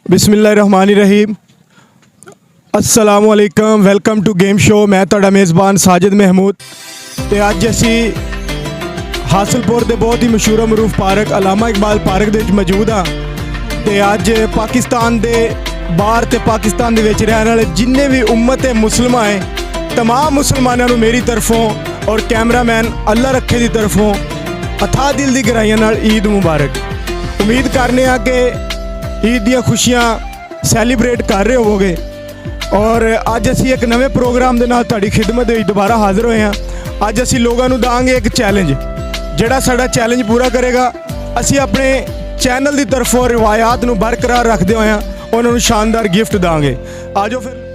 बिस्मिल्लाहिर्रहमानिर्रहीम अस्सलामुअलैकुम welcome to game show. मैं तुहाडा मेज़बान साजिद महमूद ते अज असी हासलपुर के बहुत ही मशहूर मरूफ पार्क अलामा इकबाल पार्क दे विच मौजूद हाँ। ते अज पाकिस्तान दे बाहर ते पाकिस्तान दे विच रहने वाले जिन्ने भी उम्मत मुसलमान है तमाम मुसलमानों नूं मेरी तरफों और कैमरामैन अल्लाह रखे की तरफों अथाह दिल की गहराइयां नाल ईद मुबारक। उम्मीद करने कि ईद दी खुशियां सैलीब्रेट कर रहे होवोगे और अज असी एक नवे प्रोग्राम के नाल तुहाडी खिदमत विच दोबारा हाज़र होए हैं। अज असी लोगों नूं दांगे एक चैलेंज, जिहड़ा साडा चैलेंज पूरा करेगा असी अपने चैनल की तरफों रिवायात नूं बरकरार रखते हुए उन्होंने शानदार गिफ्ट देंगे। आ जाओ फिर।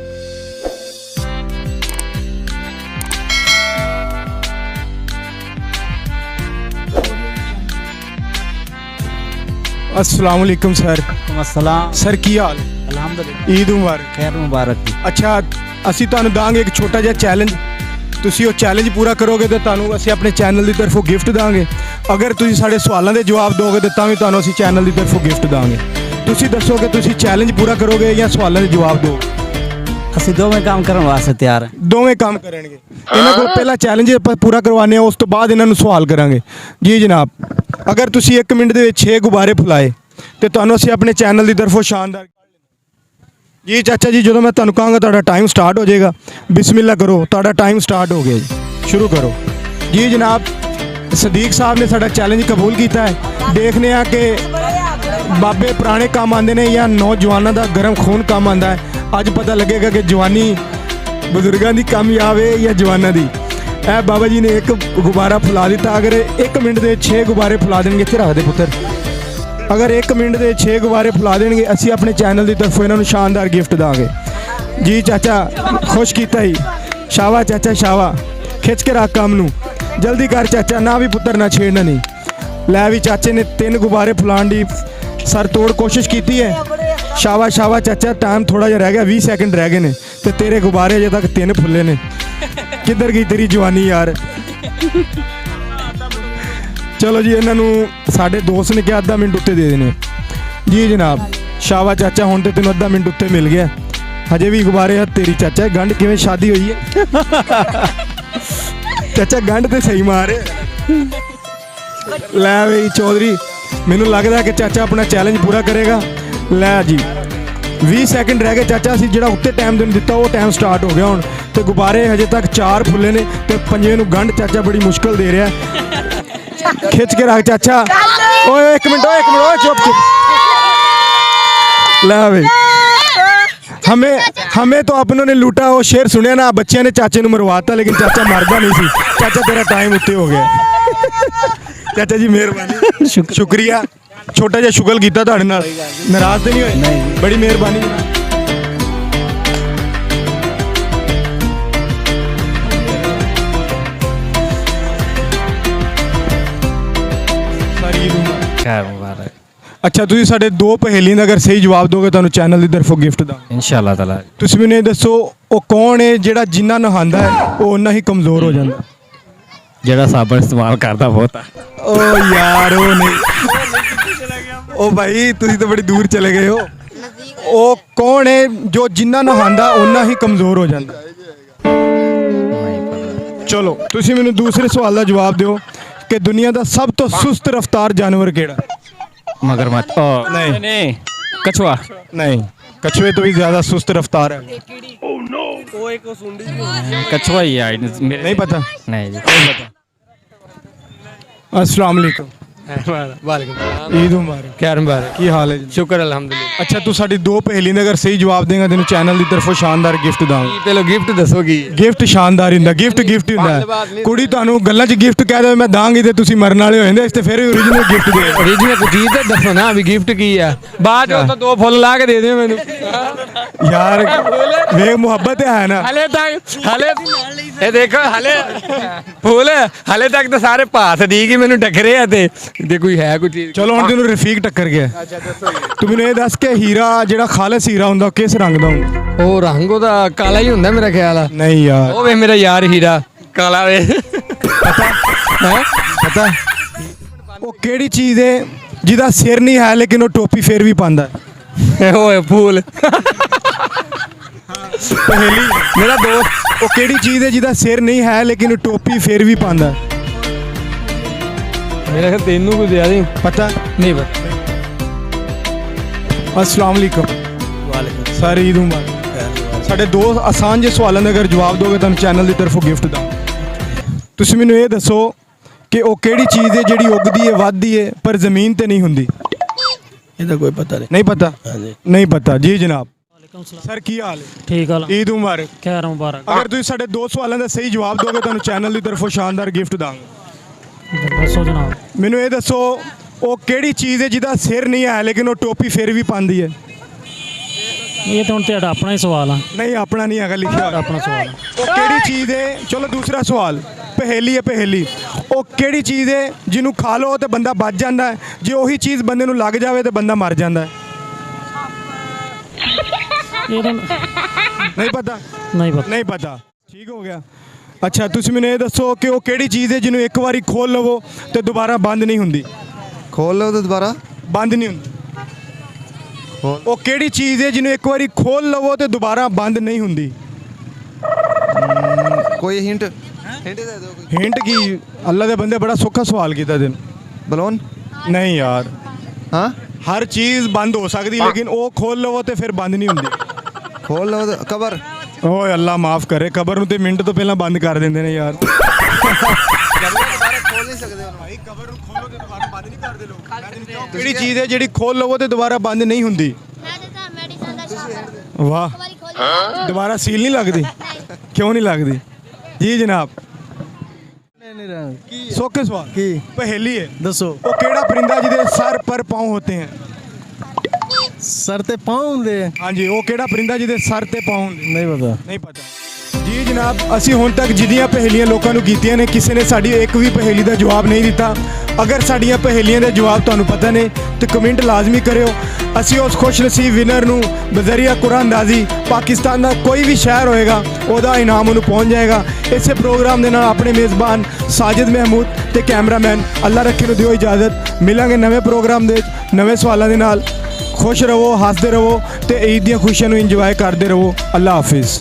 अस्सलाम वालेकुम सर। अस्सलाम सर की हाल? अल्हम्दुलिल्लाह। ईद मुबारक। खैर मुबारक जी। अच्छा असी तुहानूं दांगे एक छोटा जिहा चैलेंज, तुसीं वो चैलेंज पूरा करोगे तो तुहानूं असी अपने चैनल की तरफों गिफ्ट देंगे। अगर तुसीं साडे सवालों के जवाब दोगे तो तां वी तुहानूं असी चैनल की तरफों गिफ्ट देंगे। तुसीं दसो कि तुसीं चैलेंज पूरा करोगे या सवालों के जवाब दोगे? असी दोवें काम करने वास्ते तैयार हैं। दोवें काम करेंगे। इन्हां कोल पहला चैलेंज पूरा करवाने उस तो बाद इन्हां नूं सवाल करांगे। जी जनाब, अगर तुसीं 1 मिनट दे विच 6 गुब्बारे फुलाए तो तुहानूं असीं अपने चैनल की तरफों शानदार। जी चाचा जी, जो मैं तुहानूं कहांगा तुहाडा टाइम स्टार्ट हो जाएगा। बिस्मिल्लाह करो, तुहाडा टाइम स्टार्ट हो गया जी, शुरू करो। जी जनाब, सदीक साहब ने साडा चैलेंज कबूल किया है। देखने आ कि बाबे पुराने काम आते हैं या नौजवानों का गर्म खून काम आता है। अज पता लगेगा कि जवानी बजुर्गों की कामयाब है या जवानों की। ए बाबा जी ने एक गुब्बारा फुला दिता। अगर 1 मिनट के 6 गुब्बारे फुला देंगे, इत्थे रख दे पुत्र। अगर 1 मिनट के 6 गुब्बारे फुला देंगे असी अपने चैनल की तरफों इन्होंने शानदार गिफ्ट देंगे। जी चाचा, खुश किया ही। शावा चाचा शावा, खिंच के रख काम नूं, जल्दी कर चाचा, ना भी पुत्र ना छेड़ना नहीं। लै भी चाचे ने 3 गुब्बारे फुलाने की सर तोड़ कोशिश की है। शावा शावा चाचा, टाइम थोड़ा जिहा रह गया, 20 सैकेंड रह गए ने ते तेरे गुब्बारे अजे तक 3 फुले ने। किधर गई तेरी जवानी यार? चलो जी, इन्होंने साढ़े दोस्त ने क्या आधा मिनट उत्ते दे देने। जी जनाब, शावा चाचा, हुण ते तेनों आधा मिनट उत्ते मिल गया, हजे भी गुब्बारे है तेरी। चाचा गंढ किवें शादी हुई है? चाचा गंढ ते सही मारे। लै बई चौधरी, मैनूं लगदा है कि चाचा अपना चैलेंज पूरा करेगा। लै जी, 20 सैकेंड रह गए चाचा। असीं जिहड़ा उत्ते टाइम तैनूं दिता वो टाइम स्टार्ट हो गया हुण ते गुब्बारे हजे तक 4 फुले ने ते 5वें नूं गंढ चाचा बड़ी मुश्किल दे रहा है। खिंच के रख चाचा। ओए 1 मिनट, ओए चुप चुप। ला भाई, हमें तो अपनों ने लूटा। वो शेर सुनिया ना, बच्चे ने चाचे ने मरवाता लेकिन चाचा मरदा नहीं सी। चाचा तेरा टाइम उत्ते हो गया। चाचा जी मेहरबानी, शुक्रिया। छोटा जिहा शुगल किया तुहाडे नाल, नाराज तो नहीं होए? नहीं, बड़ी मेहरबानी। खैर मुबारक। अच्छा, तुसीं साडे 2 पहेलियां दा अगर सही जवाब दोगे तुहानूं चैनल की तरफों गिफ्ट दा। इंशाअल्लाह ताला। तुसीं मैनूं दसो वो कौन है जिहड़ा जिन्ना नहांदा है वो उन्ना ही कमज़ोर हो जाता? जेड़ा साबन इस्तेमाल करता बहुत है। ओ यार, वो नहीं। ओ भाई, तुसीं तो बड़ी दूर चले गए हो। वो कौन है जो जिन्ना नहांदा उन्ना ही कमज़ोर हो जाता? चलो तुसीं मैनूं दूसरे सवाल का जवाब दिओ कि दुनिया का सब तो सुस्त रफ्तार जानवर केड़ा? मगरमच्छ। नहीं नहीं, कछुआ। नहीं, कछुए तो भी ज़्यादा सुस्त रफ्तार है। कछुआ ही है। नहीं पता? नहीं जी। अस्सलाम वालेकुम। वालेकुम ईद मुबारक। खैर मुबारक। की हाल है जी? शुक्र अल्हम्दुलिल्लाह। अच्छा, तू साडी 2 पहेलियां अगर सही जवाब देगा तेन चैनल की तरफों शानदार गिफ्ट दांगे। पहले गिफ्ट दसोगी? गिफ्ट शानदार ही हुंदा, गिफ्ट गिफ्ट ही हुंदा। कुड़ी तुहानूं गल्लां च गिफ्ट कह दे मैं दांगी ते तुसीं मरन वाले हो जांदे, इस ते फिर ओरिजिनल गिफ्ट दे। ओरिजिनल को चीज तो दसो ना, अभी गिफ्ट की है। बाद में तो 2 फुल ला के दे दियो मैनू यार। वे मोहब्बत है ना। हले ये देखो, हले फूल हले तक तो सारे पास दी कि मैनू टकरे है ते कोई है कोई चीज। चलो हुण तेनूं रफीक टक्कर गया। तू मैनूं ये दस के हीरा जिहड़ा खालिस हीरा हुंदा किस रंग दा हुंदा? ओ रंग ओदा काला ही हुंदा मेरा ख्याल है। नहीं यार, ओ वे मेरा यार हीरा काला वे। पता है? पता वो केड़ी चीज़ है जिहदा सिर नहीं है लेकिन वो टोपी फिर भी पांदा है? ਓਏ ਫੂਲ ਪਹੇਲੀ ਮੇਰਾ ਦੋਸਤ ਉਹ ਕਿਹੜੀ ਚੀਜ਼ ਹੈ ਜਿਹਦਾ ਸਿਰ ਨਹੀਂ ਹੈ ਲੇਕਿਨ ਟੋਪੀ ਫਿਰ ਵੀ ਪਾਉਂਦਾ ਹੈ? ਮੇਰਾ ਖਿਆਲ ਤੈਨੂੰ ਕੋਈ ਦਿਆ ਨਹੀਂ ਪਤਾ ਨਹੀਂ ਪਤਾ अस्सलाम वालेकुम ਵਾਲੇਕੁਮ ਸਾਰੇ ਈਦ ਮੁਬਾਰਕ ਸਾਡੇ ਦੋ ਆਸਾਨ ਜਿਹੇ ਸਵਾਲਾਂ ਦੇ ਅਗਰ ਜਵਾਬ ਦੋਗੇ ਤੁਹਾਨੂੰ ਚੈਨਲ ਦੀ ਤਰਫੋਂ ਗਿਫਟ ਦਾਂ ਤੁਸੀਂ ਮੈਨੂੰ ਇਹ ਦੱਸੋ ਕਿ ਉਹ ਕਿਹੜੀ ਚੀਜ਼ ਹੈ ਜਿਹੜੀ ਉੱਗਦੀ ਹੈ ਵੱਧਦੀ ਹੈ ਪਰ ਜ਼ਮੀਨ ਤੇ ਨਹੀਂ ਹੁੰਦੀ ਇਹਦਾ ਕੋਈ ਪਤਾ ਨਹੀਂ ਨਹੀਂ ਪਤਾ ਹਾਂਜੀ ਨਹੀਂ ਪਤਾ ਜੀ ਜਨਾਬ ਵਾਲੇਕੁਮ ਸਲਾਮ ਸਰ ਕੀ ਹਾਲ ਹੈ ਠੀਕ ਹਾਲ ਈਦ ਮੁਬਾਰਕ ਖੈਰ ਮੁਬਾਰਕ ਅਗਰ ਤੁਸੀਂ ਸਾਡੇ ਦੋ ਸਵਾਲਾਂ ਦਾ ਸਹੀ ਜਵਾਬ ਦੋਗੇ ਤੁਹਾਨੂੰ ਚੈਨਲ ਦੀ ਤਰਫੋਂ ਸ਼ਾਨਦਾਰ ਗਿਫਟ ਦਾਂਗੇ ਦੱਸੋ ਜਨਾਬ ਮੈਨੂੰ ਇਹ ਦੱਸੋ ਉਹ ਕਿਹੜੀ ਚੀਜ਼ ਹੈ ਜਿਹਦਾ ਸਿਰ ਨਹੀਂ ਹੈ ਲੇਕਿਨ ਉਹ ਟੋਪੀ ਫਿਰ ਵੀ ਪਾਉਂਦੀ ਹੈ ਇਹ ਤਾਂ ਹੁਣ ਤੁਹਾਡਾ ਆਪਣਾ ਹੀ ਸਵਾਲ ਆ ਨਹੀਂ ਆਪਣਾ ਨਹੀਂ ਹੈਗਾ ਲਿਖਿਆ ਹੋਇਆ ਆਪਣਾ ਸਵਾਲ ਆ। ਉਹ ਕਿਹੜੀ ਚੀਜ਼ ਹੈ ਚਲੋ ਦੂਸਰਾ ਸਵਾਲ ਪਹੇਲੀ ਹੈ ਪਹੇਲੀ ਉਹ ਕਿਹੜੀ ਚੀਜ਼ ਹੈ ਜਿਹਨੂੰ ਖਾ ਲਓ ਤੇ ਬੰਦਾ ਬਚ ਜਾਂਦਾ ਹੈ ਜੇ ਉਹੀ ਚੀਜ਼ ਬੰਦੇ ਨੂੰ ਲੱਗ ਜਾਵੇ ਤੇ ਬੰਦਾ ਮਰ ਜਾਂਦਾ ਹੈ ਇਹ ਤਾਂ ਨਹੀਂ ਪਤਾ ਨਹੀਂ ਪਤਾ ਨਹੀਂ ਪਤਾ ਠੀਕ ਹੋ ਗਿਆ ਅੱਛਾ ਤੁਸੀਂ ਮੈਨੂੰ ਇਹ ਦੱਸੋ ਕਿ ਉਹ ਕਿਹੜੀ ਚੀਜ਼ ਹੈ ਜਿਹਨੂੰ ਇੱਕ ਵਾਰੀ ਖੋਲ ਲਵੋ ਤੇ ਦੁਬਾਰਾ ਬੰਦ ਨਹੀਂ ਹੁੰਦੀ ਖੋਲ ਲਓ ਤੇ ਦੁਬਾਰਾ ਬੰਦ ਨਹੀਂ ਹੁੰਦੀ ਖੋਲ ਉਹ ਕਿਹੜੀ ਚੀਜ਼ ਹੈ ਜਿਹਨੂੰ ਇੱਕ ਵਾਰੀ ਖੋਲ ਲਵੋ ਤੇ ਦੁਬਾਰਾ ਬੰਦ ਨਹੀਂ ਹੁੰਦੀ ਕੋਈ ਹਿੰਟ ਹਿੰਟ ਦੇ ਦਿਓ ਕੋਈ ਹਿੰਟ ਕੀ ਅੱਲਾ ਦੇ ਬੰਦੇ ਬੜਾ ਸੌਖਾ ਸਵਾਲ ਕੀਤਾ ਤੈਨੂੰ ਬਲੂਨ ਨਹੀਂ ਯਾਰ ਹਾਂ ਹਰ ਚੀਜ਼ ਬੰਦ ਹੋ ਸਕਦੀ ਲੇਕਿਨ ਉਹ ਖੋਲ ਲਵੋ ਤੇ ਫਿਰ ਬੰਦ ਨਹੀਂ ਹੁੰਦੀ ਖੋਲ ਲਓ ਤੇ ਕਬਰ ਓਏ ਅੱਲਾ ਮਾਫ ਕਰੇ ਕਬਰ ਨੂੰ ਤੇ ਮਿੰਟ ਤੋਂ ਪਹਿਲਾਂ ਬੰਦ ਕਰ ਦਿੰਦੇ ਨੇ ਯਾਰ ਦੁਬਾਰਾ ਖੋਲ ਨਹੀਂ ਸਕਦੇ ਉਹਨੂੰ ਭਾਈ ਕਬਰ ਨੂੰ ਖੋਲੋ ਤੇ ਦੁਬਾਰਾ ਬੰਦ ਨਹੀਂ ਕਰਦੇ ਲੋਕ ਕਿਹੜੀ ਚੀਜ਼ ਹੈ ਜਿਹੜੀ ਖੋਲ ਲਵੋ ਤੇ ਦੁਬਾਰਾ ਬੰਦ ਨਹੀਂ ਹੁੰਦੀ ਮੈਂ ਦਿੱਤਾ ਮੈਡੀਸਨ ਦਾ ਸ਼ਾਪ ਵਾਹ ਇੱਕ ਵਾਰੀ ਖੋਲ ਦੁਬਾਰਾ ਸੀਲ ਨਹੀਂ ਲੱਗਦੀ ਕਿਉਂ ਨਹੀਂ ਲੱਗਦੀ ਜੀ ਜਨਾਬ ਕੀ ਸੌਖੇ ਸਵਾਲ ਕੀ पहेली है ਦੱਸੋ वो केड़ा परिंदा जिदे सर पर पाँव होते हैं ਸਰ ਤੇ ਪਾਉਂਦੇ हाँ जी वो केड़ा परिंदा जिदे सर ते पाँव होंदे ਨਹੀਂ ਪਤਾ ਨਹੀਂ ਪਤਾ ਜੀ ਜਨਾਬ ਅਸੀਂ ਹੁਣ ਤੱਕ ਜਿੰਨੀਆਂ ਪਹੇਲੀਆਂ ਲੋਕਾਂ ਨੂੰ ਕੀਤੀਆਂ ਨੇ ਕਿਸੇ ਨੇ ਸਾਡੀ ਇੱਕ ਵੀ ਪਹੇਲੀ ਦਾ ਜਵਾਬ ਨਹੀਂ ਦਿੱਤਾ ਅਗਰ ਸਾਡੀਆਂ ਪਹੇਲੀਆਂ ਦੇ ਜਵਾਬ ਤੁਹਾਨੂੰ ਪਤਾ ਨੇ ਤੇ ਕਮੈਂਟ ਲਾਜ਼ਮੀ ਕਰਿਓ ਅਸੀਂ ਉਸ ਖੁਸ਼ਨਸੀਬ ਵਿਨਰ ਨੂੰ ਬਜ਼ਰੀਆ ਕੁਰਾਨਦਾਜ਼ੀ ਪਾਕਿਸਤਾਨ ਦਾ ਕੋਈ ਵੀ ਸ਼ਹਿਰ ਹੋਏਗਾ ਉਹਦਾ ਇਨਾਮ ਉਹਨੂੰ ਪਹੁੰਚ ਜਾਏਗਾ ਇਸੇ ਪ੍ਰੋਗਰਾਮ ਦੇ ਨਾਲ ਆਪਣੇ ਮੇਜ਼ਬਾਨ ਸਾਜਿਦ ਮਹਿਮੂਦ ਤੇ ਕੈਮਰਾਮੈਨ ਅੱਲਾ ਰੱਖੇ ਨੂੰ ਦਿਓ ਇਜਾਜ਼ਤ ਮਿਲਾਂਗੇ ਨਵੇਂ ਪ੍ਰੋਗਰਾਮ ਦੇ ਵਿੱਚ ਨਵੇਂ ਸਵਾਲਾਂ ਦੇ ਨਾਲ ਖੁਸ਼ ਰਹੋ ਹੱਸਦੇ ਰਹੋ ਤੇ ਈਦ ਦੀਆਂ ਖੁਸ਼ੀਆਂ ਨੂੰ ਇੰਜੋਏ ਕਰਦੇ ਰਹੋ ਅੱਲਾ ਹਾਫਿਜ਼